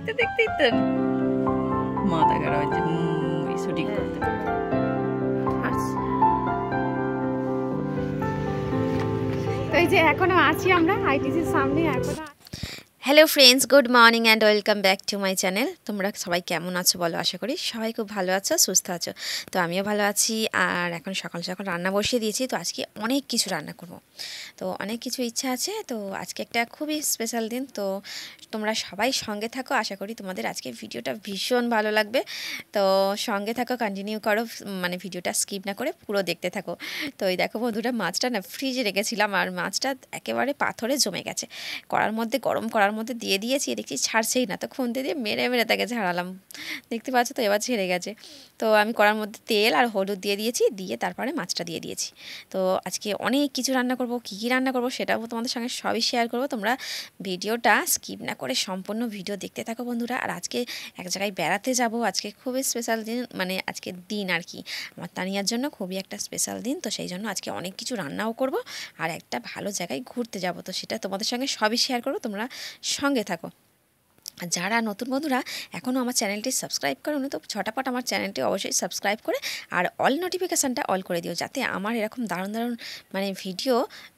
দেখতে দেখতেই তো মাথা খারাপ হচ্ছে শুটিং করতে। তো এই যে এখনো আছি আমরা আইটিসির সামনে এখনো। Hello friends, good morning and welcome back to my channel. তোমরা সবাই কেমন আছো বলো? আশা করি সবাই খুব ভালো আছো, সুস্থ আছো। তো আমিও ভালো আছি। আর এখন সকাল সকাল রান্না বসিয়ে দিয়েছি। তো আজকে অনেক কিছু রান্না করব, তো অনেক কিছু ইচ্ছা আছে। তো আজকে একটা খুবই স্পেশাল দিন, তো তোমরা সবাই সঙ্গে থাকো। আশা করি তোমাদের আজকে ভিডিওটা ভীষণ ভালো লাগবে। তো সঙ্গে থাকো, কন্টিনিউ করো, মানে ভিডিওটা স্কিপ না করে পুরো দেখতে থাকো। তো এই দেখো বন্ধুরা, মাছটা না ফ্রিজে রেখেছিলাম আর মাছটা একেবারে পাথরে জমে গেছে। কড়ার মধ্যে গরম করার মধ্যে দিয়ে দিয়েছি, দেখছি ছাড়ছেই না। তো খুন্তি দিয়ে মেরে মেরে তাকে ঝাড়ালাম, দেখতে পাচ্ছ তো এবার ছেড়ে গেছে। তো আমি কড়ার মধ্যে তেল আর হলুদ দিয়ে দিয়েছি, দিয়ে তারপরে মাছটা দিয়ে দিয়েছি। তো আজকে অনেক কিছু রান্না করব, কী কী রান্না করব সেটাও তোমাদের সঙ্গে সবই শেয়ার করব। তোমরা ভিডিওটা স্কিপ না করে সম্পূর্ণ ভিডিও দেখতে থাকো বন্ধুরা। আর আজকে এক জায়গায় বেড়াতে যাব, আজকে খুবই স্পেশাল দিন, মানে আজকের দিন আর কি আমার তানিয়ার জন্য খুবই একটা স্পেশাল দিন। তো সেই জন্য আজকে অনেক কিছু রান্নাও করব আর একটা ভালো জায়গায় ঘুরতে যাব। তো সেটা তোমাদের সঙ্গে সবই শেয়ার করব, তোমরা সঙ্গে থাকো। আর যারা নতুন বন্ধুরা এখনও আমার চ্যানেলটি সাবস্ক্রাইব করোনি, তো ঝটাপট আমার চ্যানেলটি অবশ্যই সাবস্ক্রাইব করে আর অল নোটিফিকেশানটা অল করে দিও, যাতে আমার এরকম দারুণ দারুণ মানে ভিডিও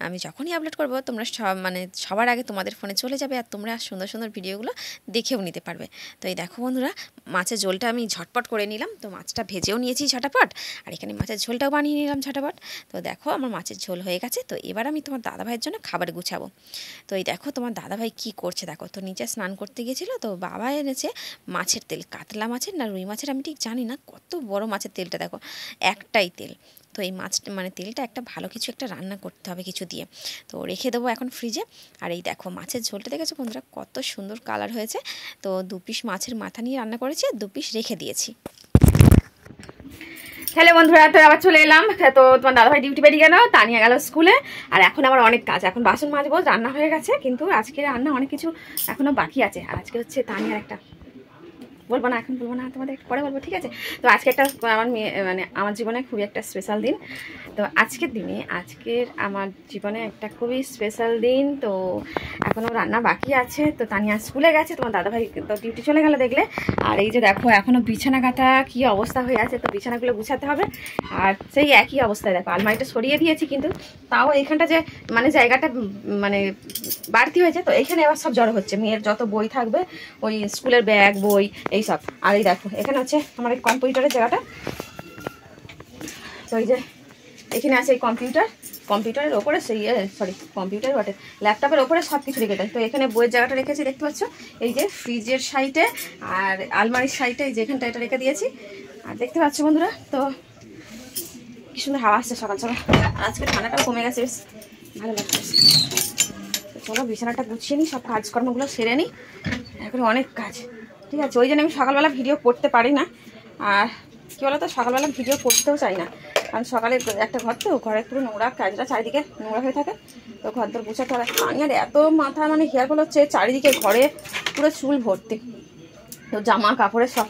আমি যখনই আপলোড করব তোমরা সবার আগে তোমাদের ফোনে চলে যাবে আর তোমরা সুন্দর সুন্দর ভিডিওগুলো দেখেও নিতে পারবে। তো এই দেখো বন্ধুরা, মাছের ঝোলটা আমি ঝটপট করে নিলাম। তো মাছটা ভেজেও নিয়েছি ঝটাপট, আর এখানে মাছের ঝোলটাও বানিয়ে নিলাম ঝটাপট। তো দেখো আমার মাছের ঝোল হয়ে গেছে। তো এবার আমি তোমার দাদাভাইয়ের জন্য খাবার গুছাবো। তো এই দেখো তোমার দাদাভাই কী করছে দেখো। তো নিচে স্নান করতে গিয়েছিল, তো বাবা এনেছে মাছের তেল, কাতলা মাছের না রুই মাছের আমি ঠিক জানি না, কত বড় মাছের তেলটা দেখো, একটাই তেল। তো এই মাছ মানে তেলটা একটা ভালো কিছু একটা রান্না করতে হবে কিছু দিয়ে, তো রেখে দেবো এখন ফ্রিজে। আর এই দেখো মাছের ঝোলটা দেখেছো বন্ধুরা, কত সুন্দর কালার হয়েছে। তো 2 পিস মাছের মাথা নিয়ে রান্না করেছি, 2 পিস রেখে দিয়েছি। হ্যালো বন্ধুরা, তো আবার চলে এলাম। তো তোমার দাদাভাই ডিউটি বেরিয়ে গেল, তানিয়া গেল স্কুলে, আর এখন আমার অনেক কাজ। এখন বাসন মাজবো, রান্না হয়ে গেছে, কিন্তু আজকে রান্না অনেক কিছু এখনো বাকি আছে। আর আজকে হচ্ছে তানিয়ার একটা, বলবো না এখন, বলবো না, তোমাদের একটু পরে বলবো, ঠিক আছে? তো আজকে একটা আমার মানে আমার জীবনে খুবই একটা স্পেশাল দিন। তো আজকের দিনে আমার জীবনে একটা খুবই স্পেশাল দিন। তো এখনও রান্না বাকি আছে। তো তানিয়া স্কুলে গেছে, তোমার দাদাভাই তো ডিউটি চলে গেল দেখলে। আর এই যে দেখো এখনও বিছানা কাটা কী অবস্থা হয়ে আছে, তো বিছানাগুলো গুছাতে হবে। আর সেই একই অবস্থায় দেখো, আলমারিটা সরিয়ে দিয়েছি, কিন্তু তাও এইখানটা যে মানে জায়গাটা মানে বাড়তি হয়েছে, তো এইখানে এবার সব জড়ো হচ্ছে, মেয়ের যত বই থাকবে, ওই স্কুলের ব্যাগ বই এইসব। আর এই দেখো এখানে হচ্ছে আমার এই কম্পিউটারের জায়গাটা। তো এই যে এখানে আছে এই কম্পিউটারের ওপরে সেই কম্পিউটার বটে, ল্যাপটপের ওপরে সব কিছু রেখে দেয়। তো এখানে বইয়ের জায়গাটা রেখেছি দেখতে পাচ্ছ, এই যে ফ্রিজের সাইডে আর আলমারির সাইডে, এই যে এখানটা এটা রেখে দিয়েছি। আর দেখতে পাচ্ছ বন্ধুরা, তো কি সুন্দর হাওয়া আসছে সকাল সকাল। আজকে ঠান্ডাটাও কমে গেছে, বেশ ভালো লাগছে। তো চলো বিছানাটা গুছিয়ে নিই, সব কাজকর্মগুলো সেরে নিই, এখন অনেক কাজ, ঠিক আছে? ওই জন্য আমি সকালবেলা ভিডিও করতে পারি না। আর কী বলো তো, সকালবেলা ভিডিও করতেও চাই না, কারণ সকালে একটা ঘর, তো ঘরের পুরো নোংরা, কাজটা চারিদিকে নোংরা হয়ে থাকে, তো ঘর দর গুছাতে হবে। পানির এত মাথা মানে হেয়ারফল হচ্ছে, চারিদিকে ঘরে পুরো চুল ভর্তি, তো জামা কাপড়ে সব।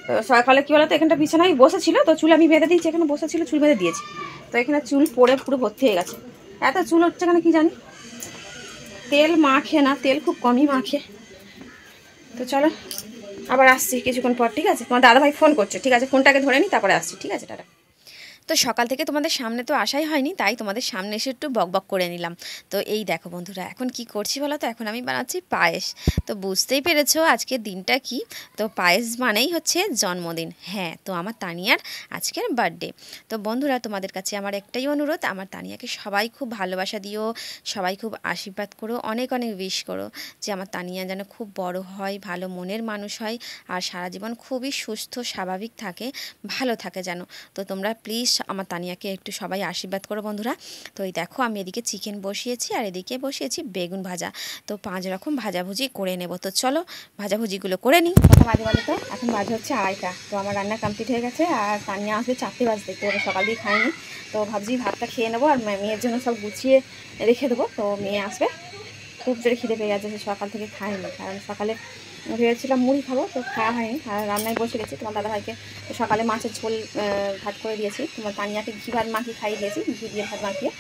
তো সকালে কী বলো তো, এখানটা বিছানায় বসেছিল, তো চুল আমি বেঁধে দিয়েছি, এখানে বসেছিল চুল বেঁধে দিয়েছি, তো এখানে চুল পড়ে পুরো ভর্তি হয়ে গেছে। এত চুল হচ্ছে কেন কি জানি, তেল মাখে না, তেল খুব কমই মাখে। তো চলো আবার আসছি কিছুক্ষণ পর, ঠিক আছে? তোমার দাদাভাই ফোন করছে, ঠিক আছে? ফোনটাকে ধরে নিই, তারপরে আসছি, ঠিক আছে? টাটা। তো সকাল থেকে তোমাদের সামনে তো আসাই হয়নি, তাই তোমাদের সামনে এসে একটু বকবক করে নিলাম। তো এই দেখো বন্ধুরা, এখন কি করছি বলো তো, এখন আমি বানাচ্ছি পায়েস। তো বুঝতেই পেরেছো আজকের দিনটা কি। তো পায়েস মানেই হচ্ছে জন্মদিন, হ্যাঁ। তো আমার তানিয়ার আজকের বার্থডে। তো বন্ধুরা, তোমাদের কাছে আমার একটাই অনুরোধ, আমার তানিয়াকে সবাই খুব ভালোবাসা দিও, সবাই খুব আশীর্বাদ করো, অনেক অনেক উইশ করো, যে আমার তানিয়া যেন খুব বড় হয়, ভালো মনের মানুষ হয়, আর সারা জীবন খুবই সুস্থ স্বাভাবিক থাকে, ভালো থাকে যেন। তো তোমরা প্লিজ আমার তানিয়াকে একটু সবাই আশীর্বাদ করো বন্ধুরা। তো এই দেখো আমি এদিকে চিকেন বসিয়েছি আর এদিকে বসিয়েছি বেগুন ভাজা। তো 5 রকম ভাজাভুজি করে নেব। তো চলো ভাজাভুজিগুলো করে নিই। কথা বাজে বলে, তো এখন বাজে হচ্ছে 2:30টা। তো আমার রান্না কমপ্লিট হয়ে গেছে, আর তানিয়া আসবে 4টে বাজতে, তো সকাল দিয়ে খাইনি, তো ভাবছি ভাতটা খেয়ে নেবো, আর মেয়ের জন্য সব গুছিয়ে রেখে দেবো। তো মেয়ে আসবে, খুব জোরে খিদে পেয়ে গেছে, সকাল থেকে খাইনি, কারণ সকালে ভেবেছিলাম মুড়ি খাবো, তো খাওয়া হয়নি, আর রান্নায় বসে গেছি। তোমার দাদাভাইকে সকালে মাছের ঝোল ভাত করে দিয়েছি, তোমার তানিয়াকে ঘি ভাত মাখিয়ে খাইয়ে দিয়েছি, ঘি দিয়ে ভাত মাখিয়ে।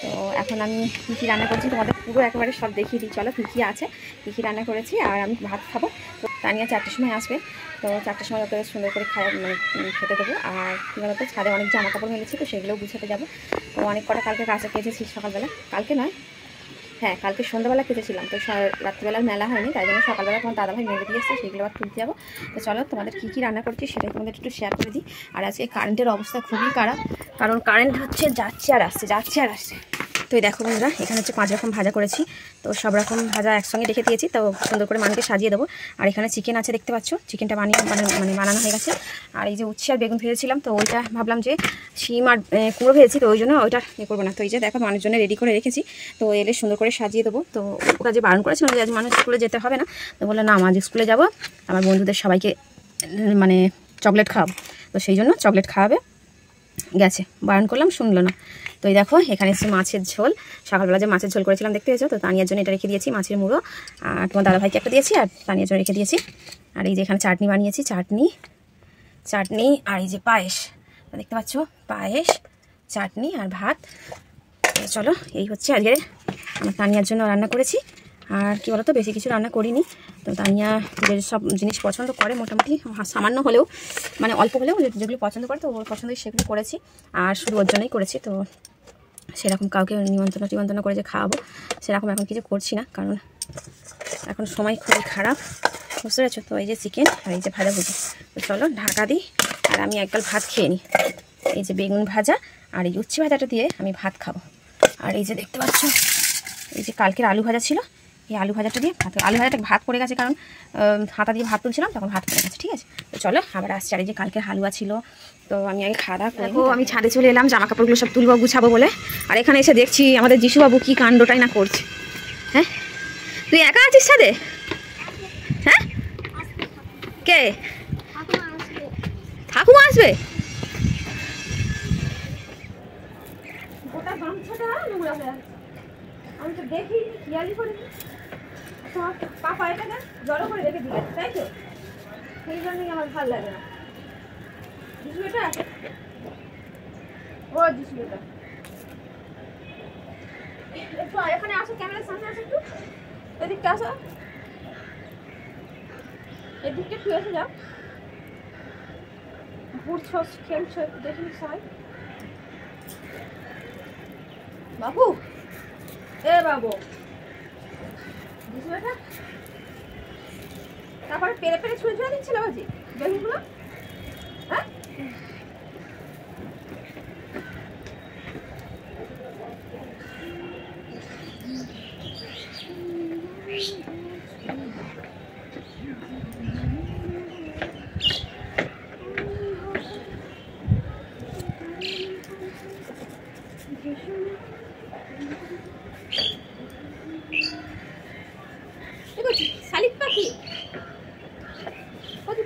তো এখন আমি কী কী রান্না করছি তোমাদের পুরো একেবারে সব দেখিয়ে দিই, চলো কী কী আছে, কী কী রান্না করেছি, আর আমি ভাত খাবো। তো তানিয়া 4টের সময় আসবে, তো 4টের সময় ওকে সুন্দর করে মানে খেতে দেবো। আর কী বলতো, ছাদে অনেক জামা কাপড় মেলেছি, তো সেগুলোও গুছাতে যাবো। তো অনেক কটা কালকে কাঁচা কেচেছি সকালবেলা, কালকে নয়, হ্যাঁ কালকে সন্ধ্যাবেলা কেটেছিলাম, তো রাত্রিবেলার মেলা হয়নি, তাই জন্য সকালবেলা তোমার দাদাভাই মেলে দিয়ে এসছে, সেগুলো আবার তুলতে যাবো। তো চলো তোমাদের কী কী রান্না করছি সেটাই তোমাদের একটু শেয়ার করে দিই। আর আজকে কারেন্টের অবস্থা খুবই খারাপ, কারণ কারেন্ট হচ্ছে যাচ্ছে আর আসছে। তো এই দেখো বন্ধুরা, এখানে হচ্ছে 5 রকম ভাজা করেছি, তো সব রকম ভাজা একসঙ্গে রেখে দিয়েছি, তো সুন্দর করে মানকে সাজিয়ে দেবো। আর এখানে চিকেন আছে দেখতে পাচ্ছ, চিকেনটা বানানো হয়ে গেছে। আর এই যে উচ্ছে আর বেগুন ভেজেছিলাম, তো ওইটা ভাবলাম যে শিম আর কুমড়ো ভেজেছি, তো ওই জন্য ওইটা করবো না। তো এই যে দেখো মানুষের জন্য রেডি করে রেখেছি, তো এলে সুন্দর করে সাজিয়ে দেবো। তো ওকে যে বারণ করেছিলাম যে আজ মানুষ স্কুলে যেতে হবে না, তো বললো না আজ স্কুলে যাবো, আমার বন্ধুদের সবাইকে মানে চকলেট খাওয়াবো, তো সেই জন্য চকলেট খাওয়াবে গেছে, বারণ করলাম শুনলো না। তো এই দেখো এখানে এসে মাছের ঝোল, সকালবেলা যে মাছের ঝোল করেছিলাম দেখতে পেয়েছো, তো তানিয়ার জন্য এটা রেখে দিয়েছি, মাছের মুড়ো, আর তোমার দাদাভাইকে একটা দিয়েছি আর তানিয়ার জন্য রেখে দিয়েছি। আর এই যে এখানে চাটনি বানিয়েছি, চাটনি আর এই যে পায়েস, দেখতে পাচ্ছ পায়েস, চাটনি আর ভাত। চলো এই হচ্ছে আজকে আমার তানিয়ার জন্য রান্না করেছি। আর কি বলতো, বেশি কিছু রান্না করিনি, তো তানিয়া যে সব জিনিস পছন্দ করে মোটামুটি সামান্য হলেও, মানে অল্প হলেও যেগুলো পছন্দ করে, তো ওর পছন্দ সেগুলো করেছি, আর শুধু ওর জন্যই করেছি। তো সেরকম কাউকে নিমন্ত্রণ করে যে খাওয়াবো সেরকম এখন কিছু করছি না, কারণ এখন সময় খুবই খারাপ, বুঝতে পারছো। তো এই যে চিকেন আর এই যে ভাজা ভুজি, তো চলো ঢাকা দিই আর আমি একগাল ভাত খেয়ে নিই। এই যে বেগুন ভাজা আর এই উচ্ছে ভাজাটা দিয়ে আমি ভাত খাবো। আর এই যে দেখতে পাচ্ছ এই যে কালকের আলু ভাজা ছিল, এই আলু ভাজাটা দিয়ে আলু ভাজাটা ভাত পড়ে গেছে, কারণ হাতা দিয়ে ভাত তুলছিলাম তখন ভাত পড়ে গেছে, ঠিক আছে। তো চলো আবার আসছি। আর এই যে কালকের হালুয়া ছিল, তো আমি আগে খাওয়া দাওয়া করবো। আমি ছাদে চলে এলাম জামা কাপড়গুলো সব তুলবো গুছাবো বলে, আর এখানে এসে দেখছি আমাদের যিশুবাবু কি কাণ্ডটাই না করছে। হ্যাঁ তুই একা আছিস ছাদে? হ্যাঁ কে? ঠাকুমা আসবে? আমি তো দেখি খেয়ালই করিনি, পাপা এটা না জড়ো করে রেখে দিলে, তাই তো সেই জন্যই আমার ভালো লাগে না। যিশু এটা ও যিশু এটা একটু এখানে আসো, ক্যামেরার সামনে আসো, একটু এদিকটা আসো, এদিকটা একটু এসে যাও, ঘুরছো খেলছো একটু দেখিনি সবাই। বাবু এ বাবু, তারপরে পেরে পেরে ছুঁড়ে দিচ্ছিল বাজি বেগুনগুলো, হ্যাঁ শালিক পাখি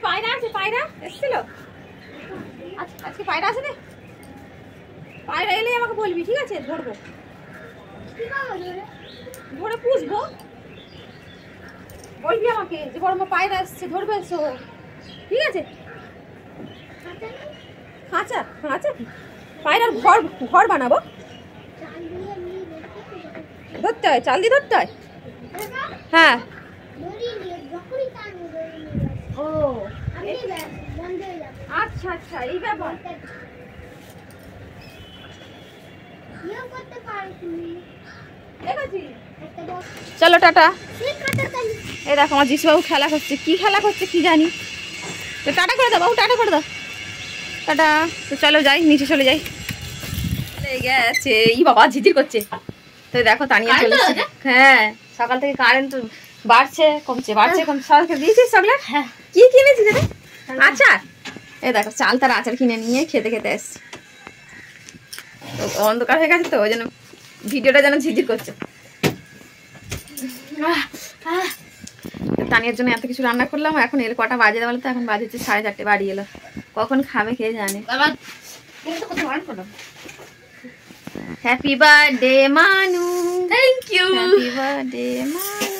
পায়রা আছে, পায়রা এসেছিল আজকে, পায়রা আছে রে, পায়রা এলে আমাকে বলবি, ঠিক আছে? ধরবো, ধরে পুষবো, বলবি আমাকে যে বড় মা পায়রা এসছে, ধরবে এসো, ঠিক আছে? খাঁচা কি পায়রার ঘর বানাবো, ধরতে হয়, চাল দিয়ে ধরতে হয়। হ্যাঁ ও আচ্ছা আচ্ছা, এই ব্যাপার। চলো টাটা। এই দেখো আমার যিশুবাবু খেলা করছে, কি খেলা করছে কি জানি, তো টাটা করে দাও বাবু, টাটা করে দাও, টাটা। তো চলো যাই, নিচে চলে যাই। গেছে এই বাবা ঝিঝির করছে, তো দেখো তানিয়া চলে, হ্যাঁ সকাল থেকে কারেন্ট বাড়ছে কমছে সকালকে দিয়েছিস চকলেট? হ্যাঁ। কি কিনেছিস রে? আচার? এই দেখো চাল তার আচার কিনে নিয়ে খেতে এসছি, অন্ধকার হয়ে গেছে তো ওই জন্য ভিডিওটা যেন ঝিঝির করছে। তানিয়ার জন্য এত কিছু রান্না করলাম, এখন এর কটা বাজে বলো তো? এখন বাজে হচ্ছে 4:30, বাড়ি এলো, কখন খাবে কে জানে। হ্যাপি বার্থডে মানু, থ্যাংক ইউ, হ্যাপি বার্থডে মানু।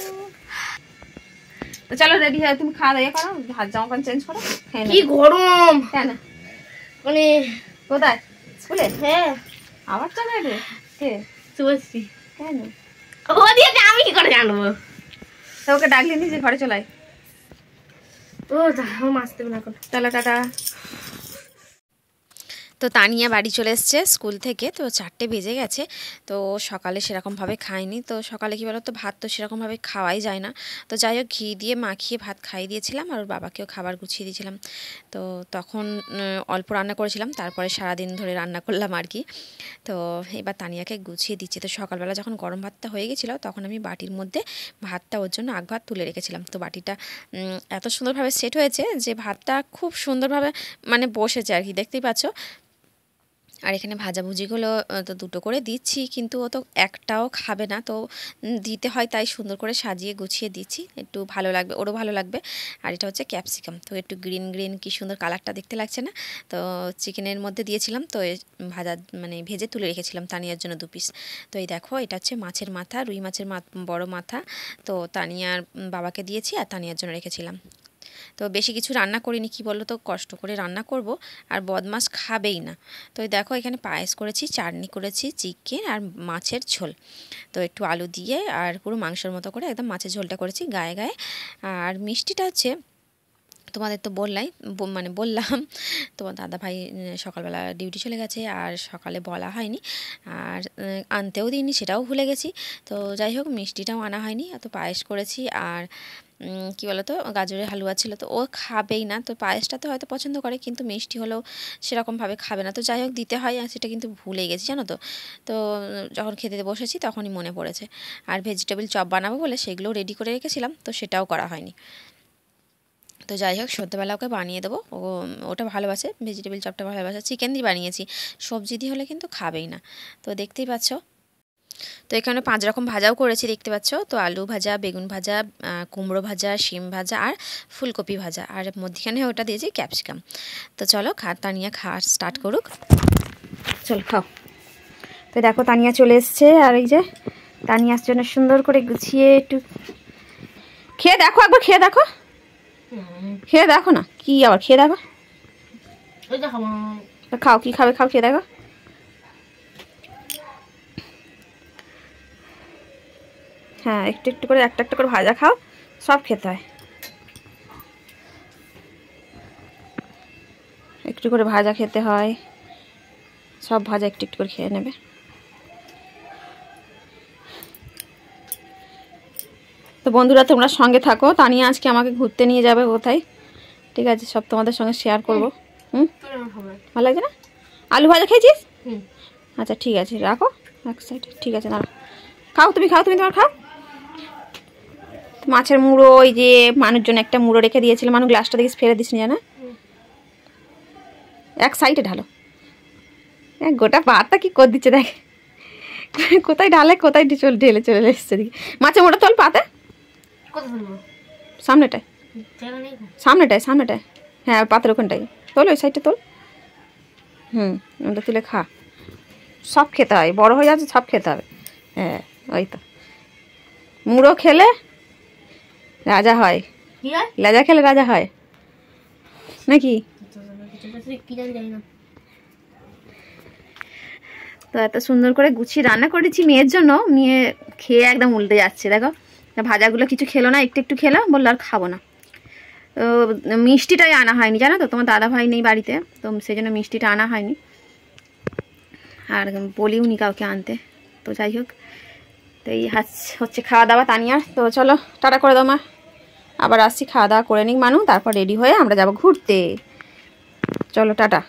তো চলো রেডি হয়ে তুমি খাওয়া দাওয়া করো, হাত জামা প্যান্ট চেঞ্জ করো। কি গরম! কেন মানে কোথায় স্কুলে? হ্যাঁ আবার চলে রে, কে শুভশ্রী? কেন ও দিয়েছে আমি কি করে জানবো? তো ওকে ডাকলি নি যে ঘরে চলাই, ও মাছ দেবে না এখন, তাহলে টাটা। তো তানিয়া বাড়ি চলে এসছে স্কুল থেকে, তো 4টে বেজে গেছে। তো সকালে সেরকমভাবে খাইনি, তো সকালে কী বলো তো, ভাত তো সেরকমভাবে খাওয়াই যায় না। তো যাই হোক ঘি দিয়ে মাখিয়ে ভাত খাইয়ে দিয়েছিলাম, আর ওর বাবাকেও খাবার গুছিয়ে দিয়েছিলাম। তো তখন অল্প রান্না করেছিলাম, তারপরে সারাদিন ধরে রান্না করলাম আর কি। তো এবার তানিয়াকে গুছিয়ে দিচ্ছি। তো সকালবেলা যখন গরম ভাতটা হয়ে গেছিলো, তখন আমি বাটির মধ্যে ভাতটা ওর জন্য আগ ভাত তুলে রেখেছিলাম। তো বাটিটা এত সুন্দরভাবে সেট হয়েছে যে ভাতটা খুব সুন্দরভাবে মানে বসেছে আর কি, দেখতেই পাচ্ছ। আর এখানে ভাজাভুজিগুলো তো 2টো করে দিচ্ছি, কিন্তু ও তো একটাও খাবে না, তো দিতে হয়, তাই সুন্দর করে সাজিয়ে গুছিয়ে দিচ্ছি, একটু ভালো লাগবে, ওরও ভালো লাগবে। আর এটা হচ্ছে ক্যাপসিকাম, তো একটু গ্রিন গ্রিন কি সুন্দর কালারটা দেখতে লাগছে না। তো চিকেনের মধ্যে দিয়েছিলাম, তো ভাজা মানে ভেজে তুলে রেখেছিলাম তানিয়ার জন্য 2 পিস। তো এই দেখো এটা হচ্ছে মাছের মাথা, রুই মাছের বড় মাথা। তো তানিয়ার বাবাকে দিয়েছি আর তানিয়ার জন্য রেখেছিলাম। তো বেশি কিছু রান্না করিনি, কি বলো তো, কষ্ট করে রান্না করব আর বদমাস খাবেই না। তো দেখো এখানে পায়েস করেছি, চাটনি করেছি, চিকেন আর মাছের ঝোল। তো একটু আলু দিয়ে আর পুরো মাংসের মতো করে একদম মাছের ঝোলটা করেছি গায়ে গায়ে। আর মিষ্টিটা হচ্ছে তোমাদের তো বললাম, তোমার দাদাভাই সকালবেলা ডিউটি চলে গেছে, আর সকালে বলা হয়নি, আর আনতেও দিইনি, সেটাও ভুলে গেছি। তো যাই হোক মিষ্টিটাও আনা হয়নি। তো পায়েস করেছি, আর কী বলো তো, গাজরের হালুয়া ছিল, তো ও খাবেই না। তো পায়েসটা তো হয়তো পছন্দ করে, কিন্তু মিষ্টি হলেও সেরকমভাবে খাবে না। তো যাই হোক দিতে হয়, আর সেটা কিন্তু ভুলে গেছি জানো তো। তো যখন খেতে বসেছি তখনই মনে পড়েছে। আর ভেজিটেবল চপ বানাবো বলে সেগুলোও রেডি করে রেখেছিলাম, তো সেটাও করা হয়নি। তো যাই হোক সন্ধ্যেবেলা ওকে বানিয়ে দেবো, ওটা ভালোবাসে, ভেজিটেবল চপটা ভালোবাসে। চিকেন দিয়ে বানিয়েছি, সবজি দিয়ে হলে কিন্তু খাবেই না। তো দেখতেই পাচ্ছ, তো এখানে 5 রকম ভাজাও করেছি দেখতে পাচ্ছ। তো আলু ভাজা, বেগুন ভাজা, কুমড়ো ভাজা, শিম ভাজা আর ফুলকপি ভাজা, আর মধ্যখানে ওটা দিয়েছি ক্যাপসিকাম। তো চলো তানিয়া খাওয়া স্টার্ট করুক। চল খাও। তো দেখো তানিয়া চলে এসছে, আর এই যে তানিয়ার জন্য সুন্দর করে গুছিয়ে একটু খেয়ে দেখো, একবার খেয়ে দেখো, খেয়ে দেখো না, কি আবার খেয়ে দেখো, খাও, কি খাবে খাও, খেয়ে দেখো। হ্যাঁ একটু একটু করে, একটা একটা করে ভাজা খাও, সব খেতে হয়, একটু করে ভাজা খেতে হয়, সব ভাজা একটু একটু করে খেয়ে নেবে। তো বন্ধুরা তোমরা সঙ্গে থাকো, তানিয়া আজকে আমাকে ঘুরতে নিয়ে যাবে কোথায়, ঠিক আছে, সব তোমাদের সঙ্গে শেয়ার করবো। ভালো লাগছে না? আলু ভাজা খেয়েছিস? আচ্ছা ঠিক আছে, রাখো এক সাইডে, ঠিক আছে, দাঁড়াও, খাও তুমি, খাও তুমি, তোমার খাও। মাছের মুড়ো, ওই যে মানুষের জন্য একটা মুড়ো রেখে দিয়েছিল, মানুষ গ্লাসটা দেখিস ফেলে দিস নি জানা, এক সাইডে ঢালো, গোটা ভাতটা কি করে দিচ্ছে দেখ, কোথায় ঢালে কোথায় ঢেলে চলে এসছে দিকে। মাছের মুড়ো তোল পাতে, সামনেটায় সামনেটায় সামনেটায়, হ্যাঁ পাতের ওখানটায় তোল, ওই সাইডটা তোল। ওটা তুলে খা, সব খেতে হয়, বড় হয়ে যাচ্ছে সব খেতে হবে। হ্যাঁ ওই তো, মুড়ো খেলে রাজা হয়, রাজা খেলে রাজা হয় নাকি? তো এত সুন্দর করে গুছিয়ে রান্না করেছি মেয়ের জন্য, মেয়ে খেয়ে একদম উল্টে যাচ্ছে দেখো। ভাজাগুলো কিছু খেলো না, একটু একটু খেলো, বললো আর খাবো না। তো মিষ্টিটাই আনা হয়নি জানো তো, তোমার দাদা ভাই নেই বাড়িতে, তো সেই জন্য মিষ্টিটা আনা হয়নি, আর বলিও নি কাউকে আনতে। তো যাই হোক, তো এই হচ্ছে খাওয়া দাওয়া তানিয়ার। তো চলো টাটা করে দাও মা, আবার আসছি, খাওয়া দাওয়া করে নিই মানু, তারপর রেডি হয়ে আমরা যাব ঘুরতে। চলো টাটা।